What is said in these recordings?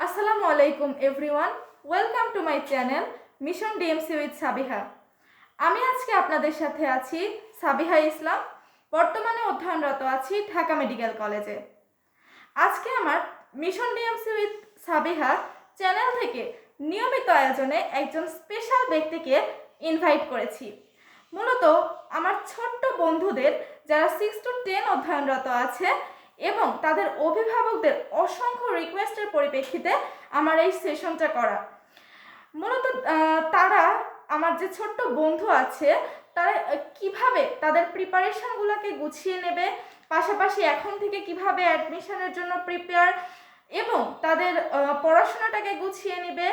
আসসালামু আলাইকুম everyone, welcome to my channel mission DMC with Sabiha. আমি আজকে আপনাদের সাথে আছি সাবিহা ইসলাম। বর্তমানে অধ্যয়নরত আছি ঢাকা মেডিকেল কলেজে। আজকে আমার mission DMC with Sabiha channel থেকে নিয়মিত আয়োজনে একজন স্পেশাল ব্যক্তিকে ইনভাইট করেছি। মূলত আমার ছোট্ট বন্ধুদের যারা 6 to 10 অধ্যয়নরত আছে এবং তাদের অভিভাবকদের অসংখ্য রিকোয়েস্টের পরিপ্রেক্ষিতে আমার এই সেশনটা করা। মূলত তারা আমার যে ছোট্ট বন্ধু আছে তারা কিভাবে তাদের প্রিপারেশনগুলোকে গুছিয়ে নেবে, পাশাপাশি এখন থেকে কিভাবে অ্যাডমিশনের জন্য প্রিপেয়ার এবং তাদের পড়াশোনাটাকে গুছিয়ে নেবে,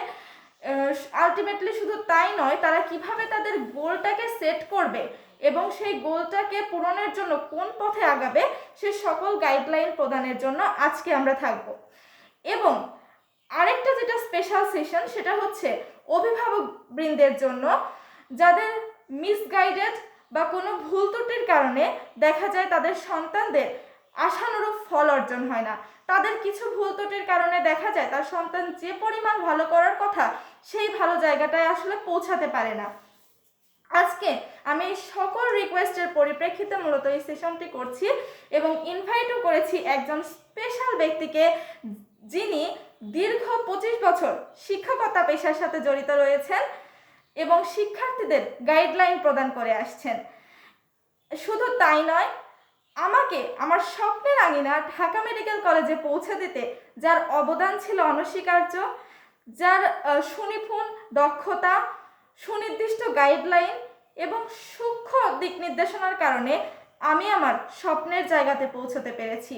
আলটিমেটলি শুধু তাই নয়, তারা কিভাবে তাদের গোলটাকে সেট করবে এবং সেই গোলটাকে পূরণের জন্য কোন পথে আগাবে সে সকল গাইডলাইন প্রদানের জন্য আজকে আমরা থাকব। এবং আরেকটা যেটা স্পেশাল সেশন সেটা হচ্ছে অভিভাবক বৃন্দের জন্য যাদের মিসগাইডেড বা কোনো ভুল ত্রুটির কারণে দেখা যায় তাদের সন্তানদের আশানুরূপ ফল অর্জন হয় না, তাদের কিছু ভুল ত্রুটির কারণে দেখা যায় তার সন্তান যে পরিমাণ ভালো করার কথা সেই ভালো জায়গাটায় আসলে পৌঁছাতে পারে না। আজকে আমি এই সকল রিকোয়েস্টের পরিপ্রেক্ষিতে মূলত এই সেশনটি করছি এবং ইনভাইটও করেছি একজন স্পেশাল ব্যক্তিকে যিনি দীর্ঘ 25 বছর শিক্ষকতা পেশার সাথে জড়িত রয়েছেন এবং শিক্ষার্থীদের গাইডলাইন প্রদান করে আসছেন। শুধু তাই নয়, আমাকে আমার স্বপ্নের আঙিনা ঢাকা মেডিকেল কলেজে পৌঁছে দিতে যার অবদান ছিল অনস্বীকার্য, যার সুনিপুণ দক্ষতা, সুনির্দিষ্ট গাইডলাইন এবং সূক্ষ্ম দিক নির্দেশনার কারণে আমি আমার স্বপ্নের জায়গাতে পৌঁছতে পেরেছি।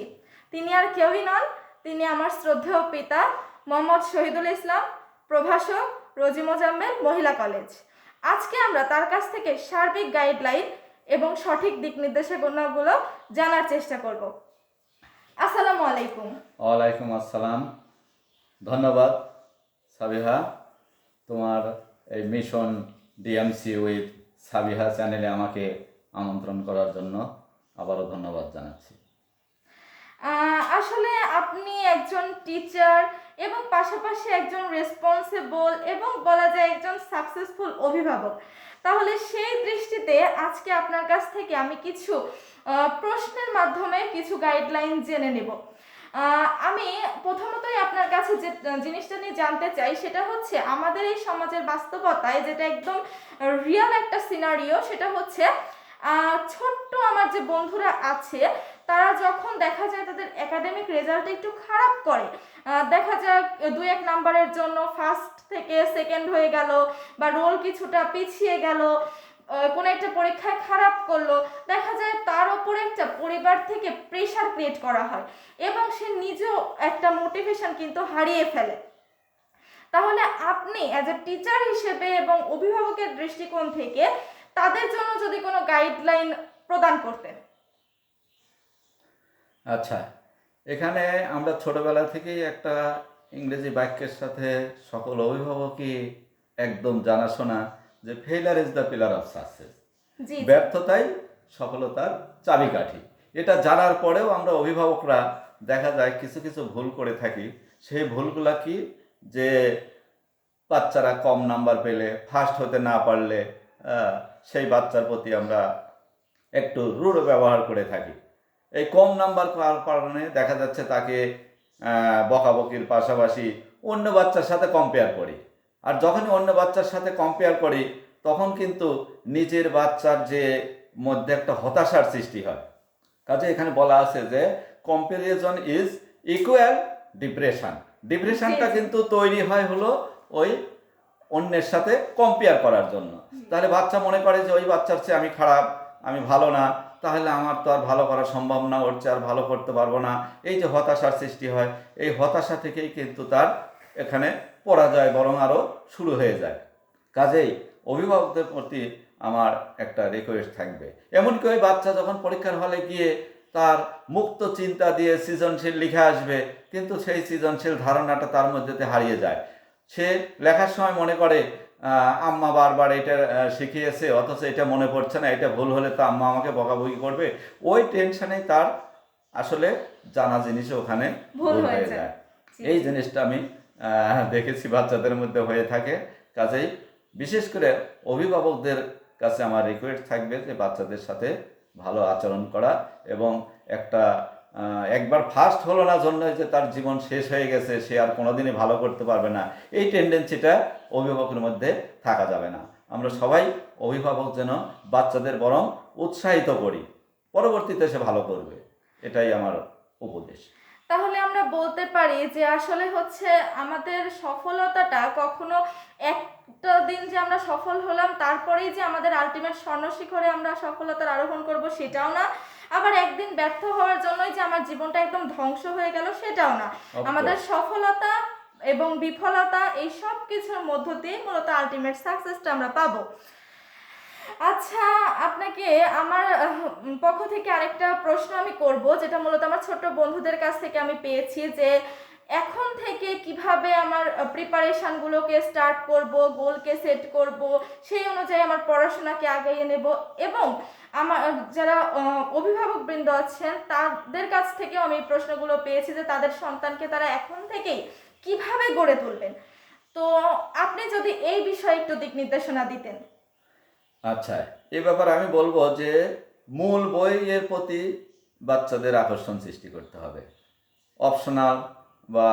তিনি আর কেউই নন, তিনি আমার শ্রদ্ধেয় পিতা মোহাম্মদ শহীদুল ইসলাম, প্রভাষক, রোজি মোজাম্মেল মহিলা কলেজ। আজকে আমরা তার কাছ থেকে সার্বিক গাইডলাইন এবং সঠিক দিক নির্দেশনাগুলো জানার চেষ্টা করব। আসসালামু আলাইকুম। ওয়ালাইকুম আসসালাম। ধন্যবাদ সাবিহা, তোমার এই মিশন ডিএমসি উইথ সাবিহা চ্যানেলে আমাকে আমন্ত্রণ করার জন্য আবারও ধন্যবাদ জানাচ্ছি। আসলে আপনি একজন টিচার এবং পাশাপাশি একজন রেসপন্সিবল এবং বলা যায় একজন সাকসেসফুল অভিভাবক, তাহলে সেই দৃষ্টিতে আজকে আপনার কাছ থেকে আমি কিছু প্রশ্নের মাধ্যমে কিছু গাইডলাইন জেনে নেব। আমি প্রথমতই আপনার কাছে যে জিনিসটা নিয়ে জানতে চাই সেটা হচ্ছে আমাদের এই সমাজের বাস্তবতায় যেটা একদম রিয়েল একটা সিনারিও, সেটা হচ্ছে ছোট্ট আমার যে বন্ধুরা আছে তারা যখন দেখা যায় তাদের একাডেমিক রেজাল্ট একটু খারাপ করে, দেখা যায় 2-1 নাম্বারের জন্য ফার্স্ট থেকে সেকেন্ড হয়ে গেল বা রোল কিছুটা পিছিয়ে গেল, কোনো একটা পরীক্ষায় খারাপ করলো, দেখা যায় তার ওপরে একটা পরিবার থেকে প্রেশার ক্রিয়েট করা হয় এবং সে নিজেও একটা মোটিভেশন কিন্তু হারিয়ে ফেলে। তাহলে আপনি অ্যাজ এ টিচার হিসেবে এবং অভিভাবকের দৃষ্টিকোণ থেকে তাদের জন্য যদি কোনো গাইডলাইন প্রদান করতেন। আচ্ছা, এখানে আমরা ছোটবেলা থেকেই একটা ইংরেজি বাক্যের সাথে সকল অভিভাবকই একদম জানাশোনা যে failure is the pillar of success, ব্যর্থতাই সফলতার চাবিকাঠি। এটা জানার পরেও আমরা অভিভাবকরা দেখা যায় কিছু কিছু ভুল করে থাকি। সেই ভুলগুলা কি, যে বাচ্চারা কম নাম্বার পেলে, ফার্স্ট হতে না পারলে সেই বাচ্চার প্রতি আমরা একটু রূঢ় ব্যবহার করে থাকি। এই কম নাম্বার পাওয়ার কারণে দেখা যাচ্ছে তাকে বকাবকির পাশাপাশি অন্য বাচ্চার সাথে কম্পেয়ার করি। আর যখনই অন্য বাচ্চার সাথে কম্পেয়ার করি তখন কিন্তু নিজের বাচ্চার যে মধ্যে একটা হতাশার সৃষ্টি হয়। কাজে এখানে বলা আছে যে কম্প্যারিজন ইজ ইকুয়াল ডিপ্রেশন। ডিপ্রেশনটা কিন্তু তৈরি হয় হলো ওই অন্যের সাথে কম্পেয়ার করার জন্য। তাহলে বাচ্চা মনে করে যে ওই বাচ্চার চেয়ে আমি খারাপ, আমি ভালো না, তাহলে আমার তো আর ভালো করা সম্ভব না, ওর চেয়ে আর ভালো করতে পারবো না। এই যে হতাশার সৃষ্টি হয়, এই হতাশা থেকেই কিন্তু তার এখানে পরাজয় বরং আরও শুরু হয়ে যায়। কাজেই অভিভাবকদের প্রতি আমার একটা রিকোয়েস্ট থাকবে, এমনকি ওই বাচ্চা যখন পরীক্ষার হলে গিয়ে তার মুক্ত চিন্তা দিয়ে সৃজনশীল লিখে আসবে, কিন্তু সেই সৃজনশীল ধারণাটা তার মধ্যে হারিয়ে যায়। সে লেখার সময় মনে করে আম্মা বারবার এটা শিখিয়েছে, অথচ এটা মনে পড়ছে না, এটা ভুল হলে তো আম্মা আমাকে বকাবকি করবে। ওই টেনশনেই তার আসলে জানা জিনিস ওখানে ভুল হয়ে যায়। এই জিনিসটা আমি দেখেছি বাচ্চাদের মধ্যে হয়ে থাকে। কাজেই বিশেষ করে অভিভাবকদের কাছে আমার রিকোয়েস্ট থাকবে যে বাচ্চাদের সাথে ভালো আচরণ করা এবং একটা একবার ফার্স্ট হলো না জন্য যে তার জীবন শেষ হয়ে গেছে, সে আর কোনোদিনই ভালো করতে পারবে না, এই টেন্ডেন্সিটা অভিভাবকের মধ্যে থাকা যাবে না। আমরা সবাই অভিভাবক যেন বাচ্চাদের বরং উৎসাহিত করি, পরবর্তীতে সে ভালো করবে, এটাই আমার উপদেশ। তাহলে আমরা বলতে পারি যে আসলে হচ্ছে আমাদের সফলতাটা কখনো একটা দিন যে আমরা সফল হলাম তারপরেই যে আমাদের আলটিমেট স্বর্ণশিখরে আমরা সফলতার আরোহণ করব সেটাও না, আবার একদিন ব্যর্থ হওয়ার জন্যই যে আমার জীবনটা একদম ধ্বংস হয়ে গেল সেটাও না। আমাদের সফলতা এবং বিফলতা এই সব কিছুর মধ্য দিয়ে মূলত আলটিমেট সাকসেসটা আমরা পাবো। আচ্ছা, আপনাকে আমার পক্ষ থেকে আরেকটা প্রশ্ন আমি করব, যেটা মূলত আমার ছোট বন্ধুদের কাছ থেকে আমি পেয়েছি, যে এখন থেকে কিভাবে আমার প্রিপারেশনগুলোকে স্টার্ট করব, গোলকে সেট করব, সেই অনুযায়ী আমার পড়াশোনাকে আগাইয়ে নেব, এবং আমার যারা অভিভাবকবৃন্দ আছেন তাদের কাছ থেকেও আমি এই প্রশ্নগুলো পেয়েছি যে তাদের সন্তানকে তারা এখন থেকেই কিভাবে গড়ে তুলবেন। তো আপনি যদি এই বিষয়ে একটু দিক নির্দেশনা দিতেন। আচ্ছা, এ ব্যাপারে আমি বলবো যে মূল বইয়ের প্রতি বাচ্চাদের আকর্ষণ সৃষ্টি করতে হবে। অপশনাল বা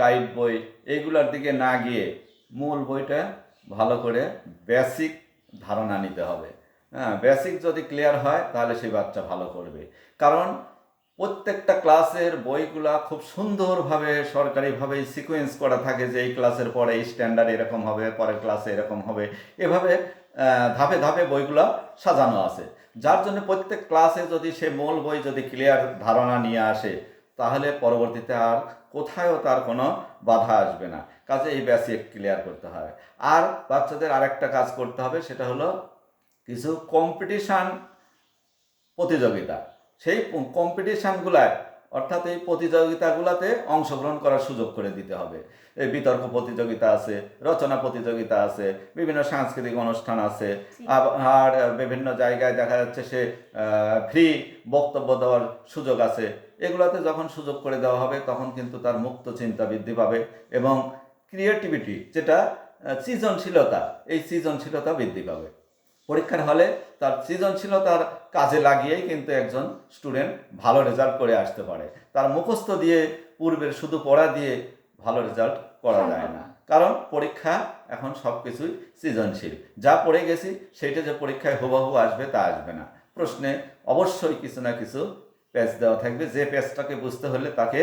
গাইড বই এইগুলোর দিকে না গিয়ে মূল বইটা ভালো করে বেসিক ধারণা নিতে হবে। হ্যাঁ, বেসিক যদি ক্লিয়ার হয় তাহলে সেই বাচ্চা ভালো করবে। কারণ প্রত্যেকটা ক্লাসের বইগুলা খুব সুন্দরভাবে সরকারিভাবে সিকোয়েন্স করা থাকে যে এই ক্লাসের পরে এই স্ট্যান্ডার্ড এরকম হবে, পরের ক্লাসে এরকম হবে, এভাবে ধাপে ধাপে বইগুলো সাজানো আছে। যার জন্য প্রত্যেক ক্লাসে যদি সে মূল বই যদি ক্লিয়ার ধারণা নিয়ে আসে তাহলে পরবর্তীতে আর কোথাও তার কোনো বাধা আসবে না। কাজে এই বেসিক ক্লিয়ার করতে হয়। আর বাচ্চাদের আরেকটা কাজ করতে হবে, সেটা হলো কিছু কম্পিটিশান প্রতিযোগিতা, সেই কম্পিটিশানগুলায় অর্থাৎ এই প্রতিযোগিতাগুলোতে অংশগ্রহণ করার সুযোগ করে দিতে হবে। এই বিতর্ক প্রতিযোগিতা আছে, রচনা প্রতিযোগিতা আছে, বিভিন্ন সাংস্কৃতিক অনুষ্ঠান আছে, আর বিভিন্ন জায়গায় দেখা যাচ্ছে সে ফ্রি বক্তব্য দেওয়ার সুযোগ আছে। এগুলোতে যখন সুযোগ করে দেওয়া হবে তখন কিন্তু তার মুক্ত চিন্তা বৃদ্ধি পাবে এবং ক্রিয়েটিভিটি, যেটা সৃজনশীলতা, এই সৃজনশীলতা বৃদ্ধি পাবে। পরীক্ষার হলে তার সৃজনশীলতার কাজে লাগিয়েই কিন্তু একজন স্টুডেন্ট ভালো রেজাল্ট করে আসতে পারে। তার মুখস্থ দিয়ে, পূর্বের শুধু পড়া দিয়ে ভালো রেজাল্ট করা যায় না। কারণ পরীক্ষা এখন সব কিছুই সৃজনশীল। যা পড়ে গেছি সেইটা যে পরীক্ষায় হুবহু আসবে তা আসবে না। প্রশ্নে অবশ্যই কিছু না কিছু প্যাচ দেওয়া থাকবে, যে প্যাচটাকে বুঝতে হলে তাকে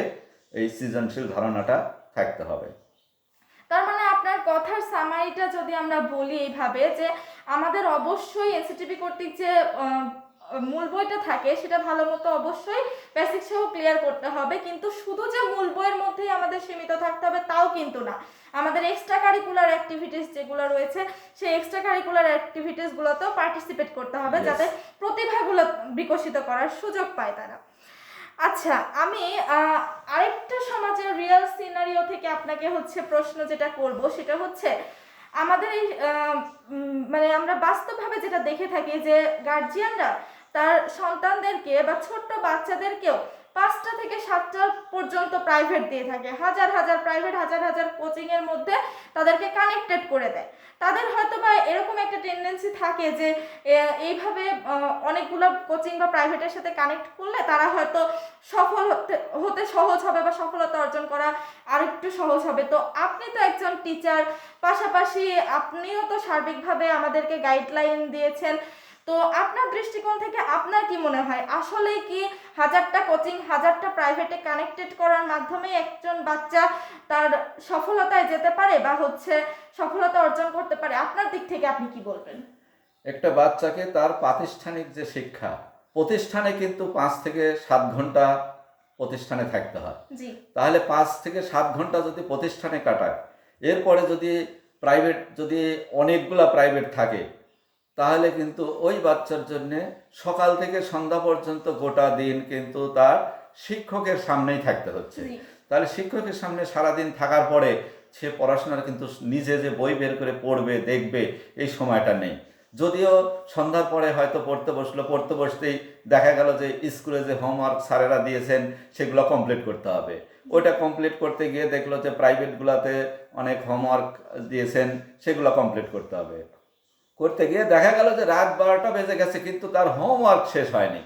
এই সৃজনশীল ধারণাটা থাকতে হবে। তার মানে আপনার কথার সামারিটা যদি আমরা বলি এইভাবে, যে আমাদের অবশ্যই এনসিটিভি কর্তৃক যে মূল বইটা থাকে সেটা ভালো মতো অবশ্যই বেসিক সহ ক্লিয়ার করতে হবে, কিন্তু শুধু যে মূল বইয়ের মধ্যেই আমাদের সীমিত থাকতে হবে তাও কিন্তু না। আমাদের এক্সট্রা কারিকুলার অ্যাক্টিভিটিস যেগুলো রয়েছে সেই এক্সট্রা কারিকুলার অ্যাক্টিভিটিসগুলোতেও পার্টিসিপেট করতে হবে, যাতে প্রতিভাগুলো বিকশিত করার সুযোগ পায় তারা। আচ্ছা, আমি আরেকটা সমাজের রিয়েল সিনারিও থেকে আপনাকে হচ্ছে প্রশ্ন যেটা করব সেটা হচ্ছে, আমাদের এই মানে আমরা বাস্তবভাবে যেটা দেখে থাকি যে গার্জিয়ানরা তার সন্তানদেরকে বা ছোট্ট বাচ্চাদেরকেও 5টা থেকে 7টা পর্যন্ত প্রাইভেট দিয়ে থাকে, হাজার হাজার প্রাইভেট, হাজার হাজার কোচিংয়ের মধ্যে তাদেরকে কানেক্টেড করে দেয়। তাদের হয়তো বা এরকম একটা টেন্ডেন্সি থাকে যে এইভাবে অনেকগুলো কোচিং বা প্রাইভেটের সাথে কানেক্ট করলে তারা হয়তো সফল হতে সহজ হবে বা সফলতা অর্জন করা আরেকটু সহজ হবে। তো আপনি তো একজন টিচার, পাশাপাশি আপনিও তো সার্বিকভাবে আমাদেরকে গাইডলাইন দিয়েছেন। তো আপনার দৃষ্টিকোণ থেকে আপনার কি মনে হয়, আসলে কি 1000টা কোচিং, 1000টা প্রাইভেটে কানেক্টেড করার মাধ্যমে একজন বাচ্চা তার সফলতায় যেতে পারে বা হচ্ছে সফলতা অর্জন করতে পারে? আপনার দিক থেকে আপনি কি বলবেন? একটা বাচ্চাকে তার প্রাতিষ্ঠানিক যে শিক্ষা, প্রতিষ্ঠানে কিন্তু 5 থেকে 7 ঘন্টা প্রতিষ্ঠানে থাকতে হয়। জি। তাহলে 5 থেকে 7 ঘন্টা যদি প্রতিষ্ঠানে কাটায়, এরপরে যদি প্রাইভেট, যদি অনেকগুলা প্রাইভেট থাকে, তাহলে কিন্তু ওই বাচ্চার জন্যে সকাল থেকে সন্ধ্যা পর্যন্ত গোটা দিন কিন্তু তার শিক্ষকের সামনেই থাকতে হচ্ছে। তাহলে শিক্ষকের সামনে সারাদিন থাকার পরে সে পড়াশোনার কিন্তু নিজে যে বই বের করে পড়বে, দেখবে, এই সময়টা নেই। যদিও সন্ধ্যার পরে হয়তো পড়তে বসলো, পড়তে বসতেই দেখা গেল যে স্কুলে যে হোমওয়ার্ক স্যারেরা দিয়েছেন সেগুলো কমপ্লিট করতে হবে। ওইটা কমপ্লিট করতে গিয়ে দেখলো যে প্রাইভেটগুলোতে অনেক হোমওয়ার্ক দিয়েছেন, সেগুলো কমপ্লিট করতে হবে। করতে গিয়ে দেখা গেল যে রাত 12টা বেজে গেছে, কিন্তু তার হোমওয়ার্ক শেষ হয়নি,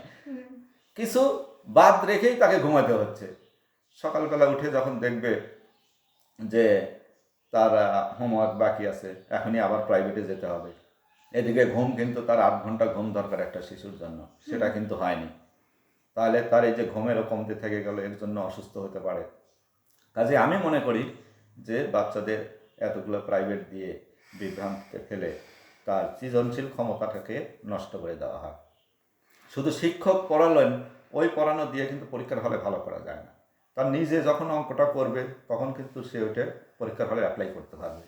কিছু বাদ রেখেই তাকে ঘুমাতে হচ্ছে। সকালবেলা উঠে যখন দেখবে যে তার হোমওয়ার্ক বাকি আছে, এখনই আবার প্রাইভেটে যেতে হবে, এদিকে ঘুম, কিন্তু তার 8 ঘন্টা ঘুম দরকার একটা শিশুর জন্য, সেটা কিন্তু হয়নি। তাহলে তার এই যে ঘুমেরও কমতে থেকে গেল, এর জন্য অসুস্থ হতে পারে। কাজে আমি মনে করি যে বাচ্চাদের এতগুলো প্রাইভেট দিয়ে বিভ্রান্তিতে ফেলে তার সৃজনশীল ক্ষমতাটাকে নষ্ট করে দেওয়া হয়। শুধু শিক্ষক পড়ালেন, ওই পড়ানো দিয়ে কিন্তু পরীক্ষার হলে ভালো করা যায় না। তার নিজে যখন অঙ্কটা করবে তখন কিন্তু সে ওইটা পরীক্ষার হলে অ্যাপ্লাই করতে পারবে।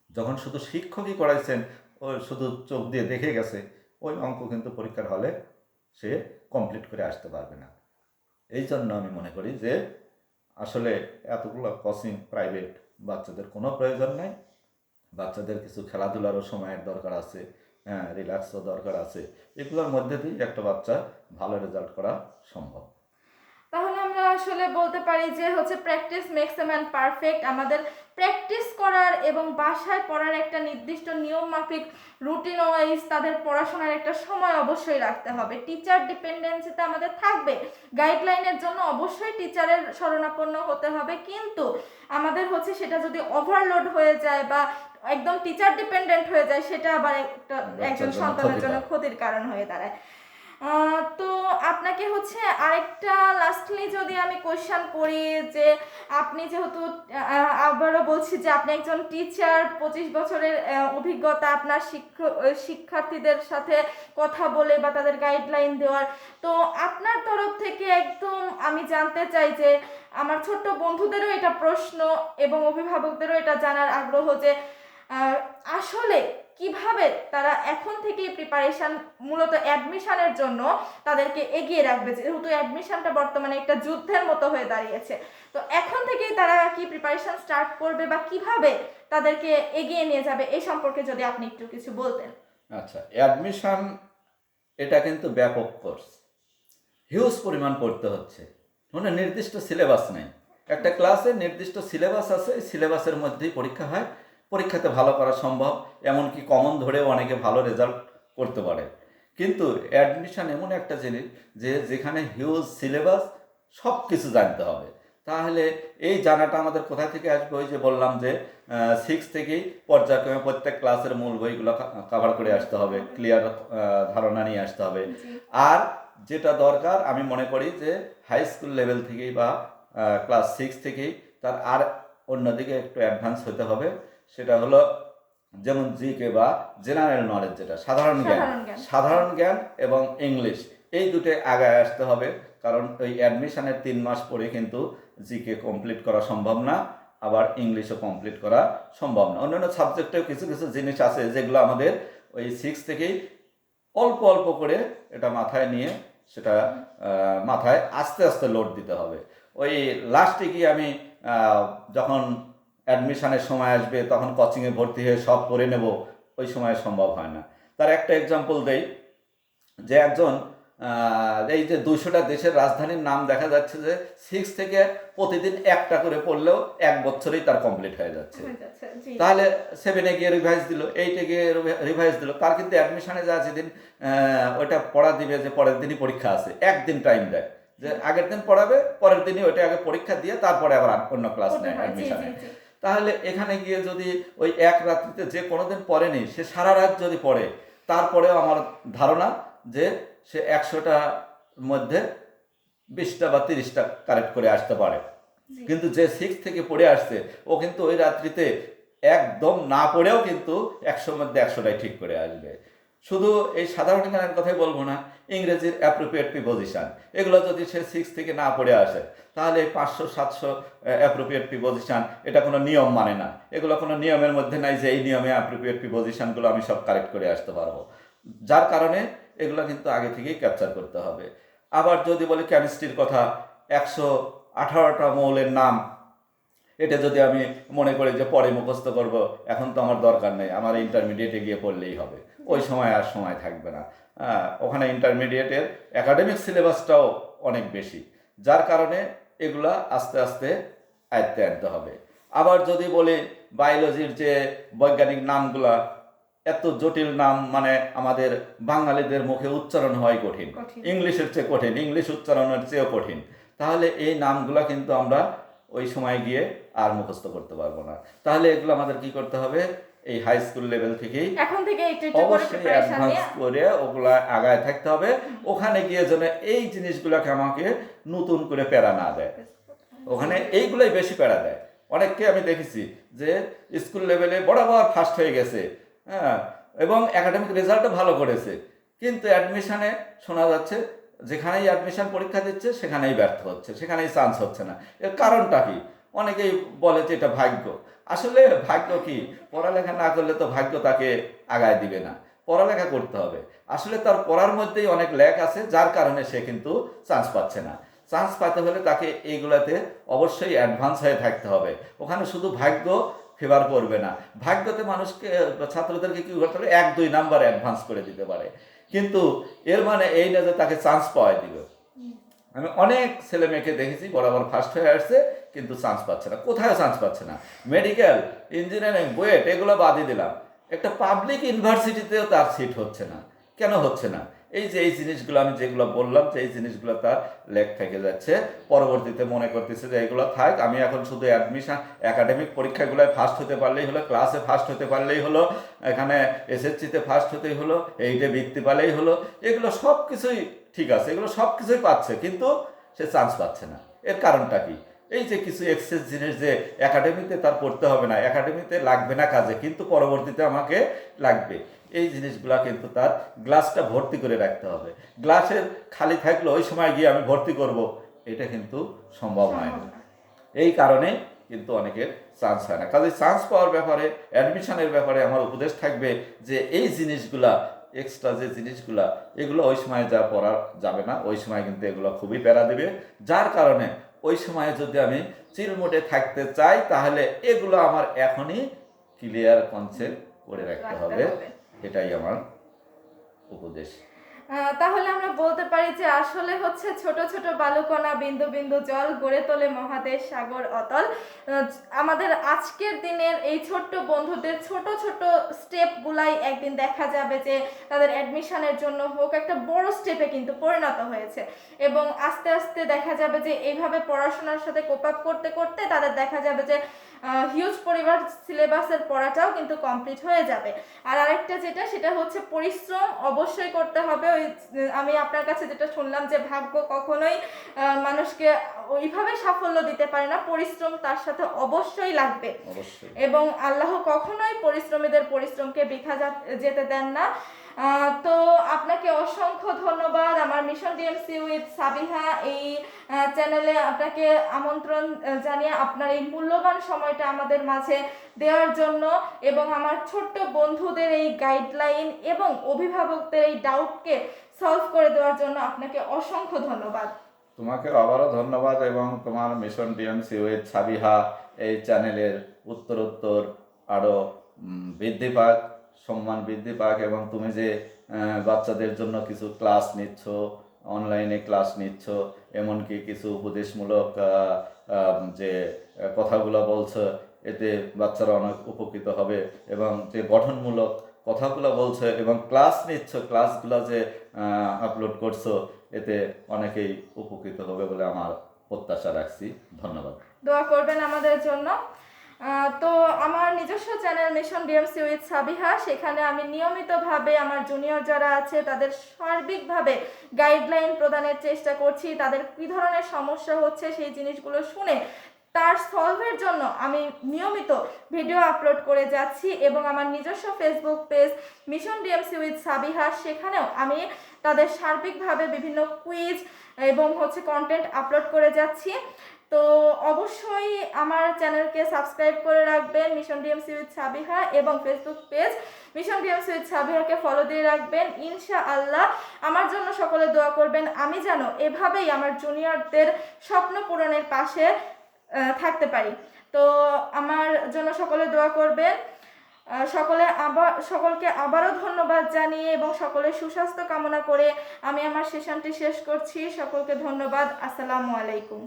যখন শুধু শিক্ষকই করাইছেন, ও শুধু চোখ দিয়ে দেখে গেছে, ওই অঙ্ক কিন্তু পরীক্ষার হলে সে কমপ্লিট করে আসতে পারবে না। এই জন্য আমি মনে করি যে আসলে এতগুলো কোচিং প্রাইভেট বাচ্চাদের কোনো প্রয়োজন নাই। বাচ্চাদের কিছু খেলাধুলারও সময়ের দরকার আছে, হ্যাঁ, রিল্যাক্সও দরকার আছে। এগুলোর মধ্যে দিয়ে একটা বাচ্চা ভালো রেজাল্ট করা সম্ভব। তাহলে আমরা আসলে বলতে পারি যে হচ্ছে practice makes a man perfect. আমাদের প্র্যাকটিস করার এবং বাসায় পড়ার একটা নির্দিষ্ট নিয়ম মাফিক রুটিন ওয়াইজ তাদের পড়াশোনার একটা সময় অবশ্যই রাখতে হবে। টিচার ডিপেন্ডেন্সিতে আমাদের থাকবে, গাইডলাইনের জন্য অবশ্যই টিচারের শরণাপন্ন হতে হবে, কিন্তু আমাদের হচ্ছে সেটা যদি ওভারলোড হয়ে যায় বা একদম টিচার ডিপেন্ডেন্ট হয়ে যায়, সেটা আবার একজন সন্তানের জন্য ক্ষতির কারণ হয়ে দাঁড়ায়। তো আপনাকে হচ্ছে আরেকটা লাস্টলি যদি আমি কোয়েশ্চেন করি, যে আপনি যেহেতু আবারও বলছি যে আপনি একজন টিচার, 25 বছরের অভিজ্ঞতা আপনার শিক্ষার্থীদের সাথে কথা বলে বা তাদের গাইডলাইন দেওয়ার, তো আপনার তরফ থেকে একদম আমি জানতে চাই যে আমার ছোট্ট বন্ধুদেরও এটা প্রশ্ন এবং অভিভাবকদেরও এটা জানার আগ্রহ যে আসলে কিভাবে তারা এখন থেকেই প্রিপারেশন, মূলত অ্যাডমিশনের জন্য তাদেরকে এগিয়ে রাখবে, যেহেতু অ্যাডমিশনটা বর্তমানে একটা যুদ্ধের মতো হয়ে দাঁড়িয়েছে। তো এখন থেকেই তারা কি প্রিপারেশন স্টার্ট করবে বা কিভাবে তাদেরকে এগিয়ে নিয়ে যাবে, এই সম্পর্কে যদি আপনি একটু কিছু বলতেন। আচ্ছা, অ্যাডমিশন এটা কিন্তু ব্যাপক কোর্স, হিউজ পরিমাণ পড়তে হচ্ছে, মানে নির্দিষ্ট সিলেবাস নেই। একটা ক্লাসে নির্দিষ্ট সিলেবাস আছে, এই সিলেবাসের মধ্যেই পরীক্ষা হয়, পরীক্ষাতে ভালো করা সম্ভব, এমনকি কমন ধরেও অনেকে ভালো রেজাল্ট করতে পারে। কিন্তু অ্যাডমিশন এমন একটা জিনিস যে যেখানে হিউজ সিলেবাস, সব কিছু জানতে হবে। তাহলে এই জানাটা আমাদের কোথা থেকে আসবে? ওই যে বললাম যে 6 থেকেই পর্যায়ক্রমে প্রত্যেক ক্লাসের মূল বইগুলো কভার করে আসতে হবে, ক্লিয়ার ধারণা নিয়ে আসতে হবে। আর যেটা দরকার আমি মনে করি যে হাই স্কুল লেভেল থেকেই বা ক্লাস 6 থেকেই তার আর অন্যদিকে একটু অ্যাডভান্স হতে হবে। সেটা হলো যেমন জিকে বা জেনারেল নলেজ, যেটা সাধারণ জ্ঞান এবং ইংলিশ, এই দুটো আগায় আসতে হবে। কারণ ওই অ্যাডমিশনের 3 মাস পরে কিন্তু জিকে কমপ্লিট করা সম্ভব না, আবার ইংলিশও কমপ্লিট করা সম্ভব না। অন্যান্য সাবজেক্টেও কিছু কিছু জিনিস আছে যেগুলো আমাদের ওই 6 থেকেই অল্প অল্প করে এটা মাথায় নিয়ে সেটা মাথায় আস্তে আস্তে লোড দিতে হবে। ওই লাস্টে গিয়ে আমি যখন অ্যাডমিশনের সময় আসবে তখন কোচিংয়ে ভর্তি হয়ে সব পড়ে নেব, ওই সময় সম্ভব হয় না। তার একটা এক্সাম্পল দেই, যে একজন এই যে 200টা দেশের রাজধানীর নাম দেখা যাচ্ছে যে 6 থেকে প্রতিদিন একটা করে পড়লেও 1 বছরেই তার কমপ্লিট হয়ে যাচ্ছে। তাহলে 7-এ গিয়ে রিভাইজ দিল, 8-এ গিয়ে রিভাইজ দিল, তার কিন্তু অ্যাডমিশনে যা যেদিন ওইটা পড়া দিবে, যে পরের দিনই পরীক্ষা আছে, একদিন টাইম দেয়, যে আগের দিন পড়াবে, পরের দিনই ওইটা আগে পরীক্ষা দিয়ে তারপরে আবার অন্য ক্লাস নেয় অ্যাডমিশনে। তাহলে এখানে গিয়ে যদি ওই এক রাত্রিতে যে কোনোদিন পড়েনি, সে সারা রাত যদি পড়ে, তারপরেও আমার ধারণা যে সে 100টার মধ্যে 20টা বা 30টা কারেক্ট করে আসতে পারে। কিন্তু যে 6 থেকে পড়ে আসছে, ও কিন্তু ওই রাত্রিতে একদম না পড়েও কিন্তু 100-র মধ্যে 100টাই ঠিক করে আসবে। শুধু এই সাধারণ জ্ঞানের কথাই বলবো না, ইংরেজির অ্যাপ্রোপ্রিয়েট প্রিপোজিশন, এগুলো যদি সে 6 থেকে না পড়ে আসে, তাহলে 500-700 অ্যাপ্রোপ্রিয়েট প্রিপোজিশন, এটা কোনো নিয়ম মানে না, এগুলো কোনো নিয়মের মধ্যে নাই যে এই নিয়মে অ্যাপ্রোপ্রিয়েট প্রিপোজিশনগুলো আমি সব কারেক্ট করে আসতে পারবো। যার কারণে এগুলো কিন্তু আগে থেকেই ক্যাপচার করতে হবে। আবার যদি বলি কেমিস্ট্রির কথা, 118টা মৌলের নাম, এটা যদি আমি মনে করি যে পরে মুখস্থ করব, এখন তো আমার দরকার নেই, আমার ইন্টারমিডিয়েটে গিয়ে পড়লেই হবে, ওই সময় আর সময় থাকবে না। ওখানে ইন্টারমিডিয়েটের একাডেমিক সিলেবাসটাও অনেক বেশি, যার কারণে এগুলা আস্তে আস্তে আয়ত্তে আনতে হবে। আবার যদি বলি বায়োলজির যে বৈজ্ঞানিক নামগুলা, এত জটিল নাম, মানে আমাদের বাঙালিদের মুখে উচ্চারণ হয় কঠিন, ইংলিশের চেয়ে কঠিন, ইংলিশ উচ্চারণের চেয়েও কঠিন, তাহলে এই নামগুলা কিন্তু আমরা ওই সময় গিয়ে আর মুখস্থ করতে পারবো না। তাহলে এগুলো আমাদের কি করতে হবে, এই হাই স্কুল লেভেল থেকেই এখন থেকে একটু একটু করে অবশ্যই প্রিপারেশন অ্যাডভান্স নিয়ে করে ওগুলা আগায় থাকতে হবে। ওখানে গিয়ে যেন এই জিনিসগুলোকে আমাকে নতুন করে প্যারা না দেয়, ওখানে এইগুলাই বেশি প্যারা দেয়। অনেককে আমি দেখেছি যে স্কুল লেভেলে বরাবর ফার্স্ট হয়ে গেছে, হ্যাঁ, এবং একাডেমিক রেজাল্টও ভালো করেছে, কিন্তু অ্যাডমিশনে শোনা যাচ্ছে যেখানেই অ্যাডমিশন পরীক্ষা দিচ্ছে সেখানেই ব্যর্থ হচ্ছে, সেখানেই চান্স হচ্ছে না। এর কারণটা কি? অনেকেই বলে যে এটা ভাগ্য। আসলে ভাগ্য কি? পড়ালেখা না করলে তো ভাগ্য তাকে আগায় দিবে না, পড়ালেখা করতে হবে। আসলে তার পড়ার মধ্যেই অনেক ল্যাক আছে, যার কারণে সে কিন্তু চান্স পাচ্ছে না। চান্স পাতে হলে তাকে এইগুলাতে অবশ্যই অ্যাডভান্স হয়ে থাকতে হবে। ওখানে শুধু ভাগ্য ফেভার করবে না, ভাগ্যতে মানুষকে, ছাত্রদেরকে কি করতে হবে, 1-2 নাম্বার অ্যাডভান্স করে দিতে পারে, কিন্তু এর মানে এই না যে তাকে চান্স পাওয়াই দিবে। আমি অনেক ছেলে মেয়েকে দেখেছি বরাবর ফার্স্ট হয়ে আসছে, কিন্তু চান্স পাচ্ছে না, কোথায় চান্স পাচ্ছে না। মেডিকেল, ইঞ্জিনিয়ারিং, বুয়েট এগুলো বাদই দিলাম, একটা পাবলিক ইউনিভার্সিটিতেও তার সিট হচ্ছে না। কেন হচ্ছে না? এই যে এই জিনিসগুলো আমি যেগুলো বললাম, যে এই জিনিসগুলো তার লেখ থেকে যাচ্ছে, পরবর্তীতে মনে করতেছে যে এগুলো থাক, আমি এখন শুধু অ্যাডমিশন একাডেমিক পরীক্ষাগুলোয় ফার্স্ট হতে পারলেই হলো, ক্লাসে ফার্স্ট হতে পারলেই হলো, এখানে এসএসসিতে ফার্স্ট হতেই হলো, এইটে বৃত্তি পালেই হলো। এগুলো সব কিছুই ঠিক আছে, এগুলো সব কিছুই পাচ্ছে, কিন্তু সে চান্স পাচ্ছে না। এর কারণটা কি? এই যে কিছু এক্সেস জিনিস, যে একাডেমিতে তার পড়তে হবে না, একাডেমিতে লাগবে না কাজে, কিন্তু পরবর্তীতে আমাকে লাগবে, এই জিনিসগুলা কিন্তু তার গ্লাসটা ভর্তি করে রাখতে হবে। গ্লাসের খালি থাকলে ওই সময় গিয়ে আমি ভর্তি করব, এটা কিন্তু সম্ভব হয় না। এই কারণে কিন্তু অনেকের চান্স হয় না। কাজে চান্স পাওয়ার ব্যাপারে, অ্যাডমিশনের ব্যাপারে আমার উপদেশ থাকবে যে এই জিনিসগুলা, এক্সট্রা যে জিনিসগুলা, এগুলো ওই সময় যা পড়া যাবে না, ওই সময় কিন্তু এগুলো খুবই প্যারা দেবে। যার কারণে ওই সময়ে যদি আমি চিলমোটে থাকতে চাই, তাহলে এগুলো আমার এখনই ক্লিয়ার কনসেপ্ট করে রাখতে হবে। এটাই আমার উপদেশ। তাহলে আমরা বলতে পারি যে আসলে হচ্ছে ছোট ছোট বালুকণা বিন্দু বিন্দু জল গড়ে তোলে মহাদেশ সাগর অতল। আমাদের আজকের দিনের এই ছোট্ট বন্ধুদের ছোট ছোট স্টেপগুলাই একদিন দেখা যাবে যে তাদের অ্যাডমিশনের জন্য হোক একটা বড় স্টেপে কিন্তু পরিণত হয়েছে, এবং আস্তে আস্তে দেখা যাবে যে এইভাবে পড়াশোনার সাথে কোপ আপ করতে করতে তাদের দেখা যাবে যে হিউজ পরিবার সিলেবাসের পড়াটাও কিন্তু কমপ্লিট হয়ে যাবে। আর আরেকটা যেটা, সেটা হচ্ছে পরিশ্রম অবশ্যই করতে হবে। ওই আমি আপনার কাছে যেটা শুনলাম যে ভাগ্য কখনোই মানুষকে ওইভাবে সাফল্য দিতে পারে না, পরিশ্রম তার সাথে অবশ্যই লাগবে, এবং আল্লাহ কখনোই পরিশ্রমীদের পরিশ্রমকে বৃথা যেতে দেন না। তো আপনাকে অসংখ্য ধন্যবাদ আমার মিশন ডিএমসি উইথ সাবিহা এই চ্যানেলে আপনাকে আমন্ত্রণ জানিয়ে আপনার এই মূল্যবান সময়টা আমাদের মাঝে দেওয়ার জন্য, এবং আমার ছোট্ট বন্ধুদের এই গাইডলাইন এবং অভিভাবকদের এই ডাউটকে সলভ করে দেওয়ার জন্য আপনাকে অসংখ্য ধন্যবাদ। তোমাকে আবারও ধন্যবাদ, এবং তোমার মিশন ডিএমসি উইথ সাবিহা এই চ্যানেলের উত্তরোত্তর আরও বৃদ্ধি পাক, সম্মান বৃদ্ধি পাক, এবং তুমি যে বাচ্চাদের জন্য কিছু ক্লাস নিচ্ছ, অনলাইনে ক্লাস নিচ্ছ, এমনকি কিছু উপদেশমূলক যে কথাগুলো বলছো, এতে বাচ্চারা অনেক উপকৃত হবে, এবং যে গঠনমূলক কথাগুলো বলছো এবং ক্লাস নিচ্ছ, ক্লাসগুলো যে আপলোড করছো, এতে অনেকেই উপকৃত হবে বলে আমার প্রত্যাশা রাখছি। ধন্যবাদ। দোয়া করবেন আমাদের জন্য। তো আমার নিজস্ব channel mission DMC with Sabiha, সেখানে আমি নিয়মিতভাবে আমার জুনিয়র যারা আছে তাদের সার্বিকভাবে গাইডলাইন প্রদানের চেষ্টা করছি। তাদের কী ধরনের সমস্যা হচ্ছে সেই জিনিসগুলো শুনে তার সলভের জন্য আমি নিয়মিত ভিডিও আপলোড করে যাচ্ছি, এবং আমার নিজস্ব Facebook page mission DMC with Sabiha, সেখানেও আমি তাদের সার্বিকভাবে বিভিন্ন কুইজ এবং হচ্ছে কন্টেন্ট আপলোড করে যাচ্ছি। তো অবশ্যই আমার চ্যানেলকে সাবস্ক্রাইব করে রাখবেন মিশন ডিএমসি উইথ সাবিহা, এবং Facebook page mission DMC with সাবিহাকে ফলো দিয়ে রাখবেন। ইনশাআল্লাহ আমার জন্য সকলে দোয়া করবেন, আমি যেন এভাবেই আমার জুনিয়রদের স্বপ্ন পূরণের পাশে থাকতে পারি। তো আমার জন্য সকলে দোয়া করবেন। সকলকে আবারও ধন্যবাদ জানিয়ে এবং সকলের সুস্বাস্থ্য কামনা করে আমি আমার সেশনটি শেষ করছি। সকলকে ধন্যবাদ। আসসালামু আলাইকুম।